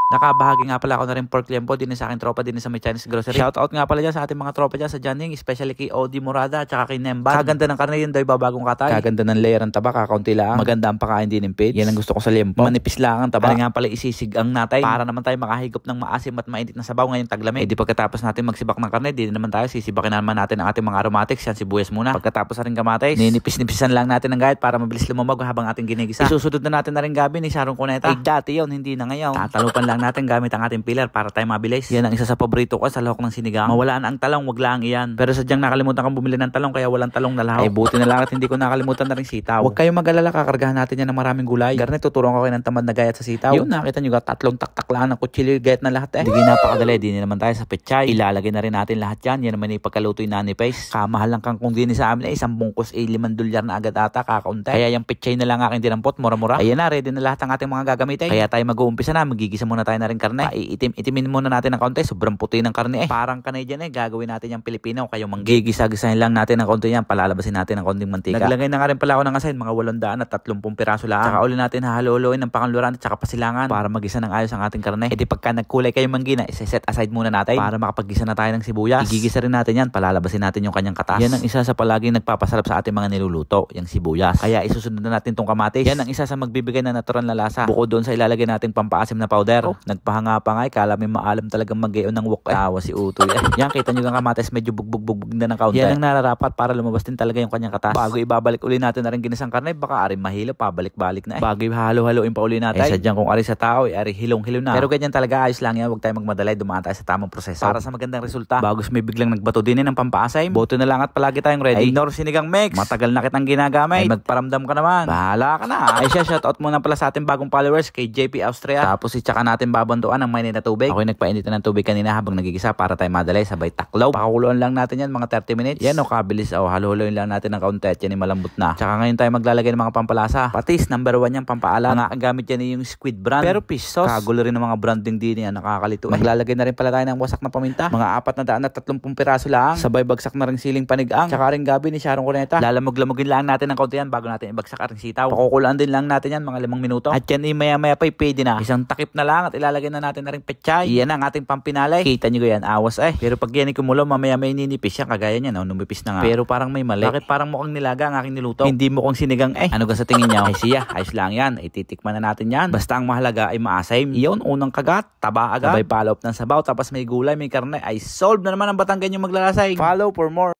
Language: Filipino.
Nakabahagi nga pala ako na rin pork liempo din sa aking tropa din sa may Chinese grocery. Shoutout nga pala dyan sa ating mga tropa dyan sa Janing, especially kay Odi Morada at saka kay Nemba. Kaganda ng karne yun, doy babagong katay. Kaganda ng layer ng taba, kakaunti lang. Maganda ang pakain din ng page. Yan ang gusto ko sa liempo. Manipis lang ang taba. Nga pala isisigang natin para naman tayo makahigop ng maasim at mainit na sabaw ngayong taglamig. Di pagkatapos natin magsibak ng karne, di naman tayo sisibakin naman natin ang ating mga aromatics, yan sibuyas muna. Pagkatapos na rin kamatis, ninipis-nipisan lang natin ng gayat para mabilis lumamag habang ating ginigisa. Isusunod na natin na rin gabi ni Sharon Cuneta. Dati yun, hindi na ngayon. Tatalupan lang natin gamit ang ating pilar para tayo mabilis. Yan ang isa sa paborito ko sa lahok ng sinigang. Mawalaan ang talong, wag lang iyan. Pero sadyang nakalimutan kang bumili ng talong kaya walang talong na lahok. Buti na lang at hindi ko nakalimutan na rin sitaw. Huwag kayong mag-alala, kakargahan natin yan ng maraming gulay. Garnet, tuturuan ko kayo ng tamad na gayat sa sitaw. Yun, nakita nyo tatlong taktak lang ng kutsilyo gayat na lahat Hindi napakadali, di naman tayo sa pechay. Ilalagay na rin natin lahat yan. Yan naman yung pagkaluto yung nani paste. Kamahal lang kang kung din sa amin ay 10 bungkus $5 na agad ata kakaunti. Kaya yung pechay na lang aking dinampot, mura-mura. Ayan na, ready na lahat ang ating mga gagamitin. Kaya tayo mag-uumpisa na, magigisa muna tayo na rin karne. Itim-itimin muna natin ng kaunti, sobrang puti ng karne Parang Canadian gagawin natin yung Pilipino. Kayo manggigisa-gisahin lang natin ng kaunti yan, palalabasin natin ng kaunting mantika. Naglagay na nga rin pala ako ng asin, mga 830 piraso lang. Tsaka uli natin hahalo-haloin ng panganluran at tsaka pasilangan para magisa ng ayos ang ating karne. Di pagka nagkulay kayo manggina, isa-set aside muna natin para makapaggisa na tayo ng sibuyas. Igigisa rin natin yan, palalabasin natin yung kanyang katas. Yan ang isa sa palaging nagpapasarap sa ating mga niluluto, yung sibuyas. Kaya isusunod na natin tong kamatis. Yan ang isa sa magbibigay ng natural na lasa. Bukod doon sa ilalagay nating pampaasim na powder. Nagpahanga pa nga, kala may maalam talagang mag-ion ng wok. Tawa si Utoy. Yan, kita nyo ang kamatis medyo bugbog na ng kaunti. Yan ang nararapat para lumabas din talaga yung kanyang katas. Bago ibabalik uli natin na rin ginisang karne, baka aring mahilo, pabalik-balik na Bago ihalo-haloin pa uli natin. Sadyang kung ari sa tao, ari hilong-hilo na. Pero ganyan talaga, ayos lang yan. Huwag tayo magmadalay, dumaan tayo sa tamang proseso para sa magandang resulta. Bago may biglang nagbato din ng pampaasim, boto na lang at palagi tayong ready. Ignore sinigang mix. Matagal na kitang ginagamit. Ay magparamdam ka naman. Bahala ka na. Ay siya, shoutout muna pala sa ating bagong followers kay JP Austria. Tapos tsaka natin babantuan ng mainit na tubig. Ako'y nagpainit ng tubig kanina habang nagigisa para tayo madalay sabay taklaw. Pakakuluan lang natin yan mga 30 minutes. Yan kabilis. Halo-haloin lang natin ng kaunti at yan malambot na. Tsaka ngayon tayo maglalagay ng mga pampalasa. Patis, number 1 yung pampaalam. Ang gamit yan yung squid brand. Pero fish sauce. Kagulo rin ng mga branding din yan. Nakakalito. Maglalagay na rin pala tayo ng wasak na paminta. Mga 430 piraso lang. Sabay bagsak na rin siling panigang. Tsaka rin gabi ni Sharon Cuneta. Lalamog-lamogin lang natin ng kaunti yan bago natin ibagsak ang sitaw. Pakukulaan din lang natin yan mga 5 minuto. At yan maya-maya pa pwede na. Isang takip na lang at ilalagay na natin na rin pechay. Yan ang ating pampinalay. Kita nyo yan, awas Pero pag yan kumulo, mamaya may ninipis yan. Kagaya niya, numipis na nga. Pero parang may mali. Bakit parang mukhang nilaga ang aking niluto? Hindi mukhang sinigang Ano ka sa tingin niya? Ay siya, ayos lang yan. Titikman na natin yan. Basta ang mahalaga ay maasim. Iyon, unang kagat, taba agad. Sabay follow up ng sabaw, tapos may gulay, may karne. Ay solve na naman ang Batanggan yung maglalasay. Follow for more.